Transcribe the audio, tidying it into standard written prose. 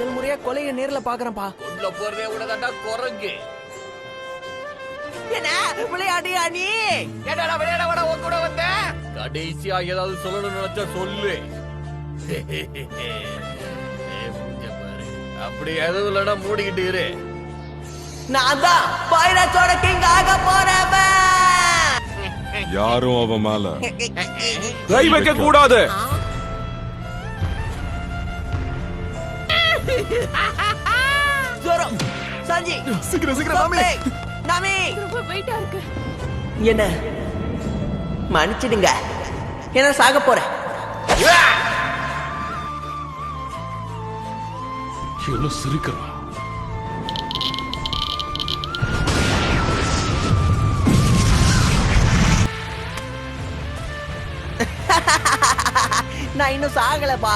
முதல் முறையா கொலைய நேர்ல பாக்குறேன்ப்பா. உள்ள போறதே விடதாண்டா குரங்கு. என்ன விளையாடியா நீ? என்னடா விளையாட விட உன் கூட வந்த? கடைசியா ஏதாவது சொல்லணும்னு நினைச்சா சொல்லு. அப்படி எதுவும் இல்லடா, மூடிக்கிட்டு இரு. நான் தான் பைரட்ஸோட கிங் ஆக போறவன். யாரும் அவன் மேல கை வைக்க கூடாது. ஜோரோ, சஞ்சி, சீக்கிரம் சீக்கிரம் நாமி. நாமி, ரொம்ப வெயிட்டா இருக்கு. என்ன மன்னிச்சிடுங்க, என்ன சாக போறேன். எவ்வளவு சிரிக்கிறா. நான் இன்னும் சாகலப்பா.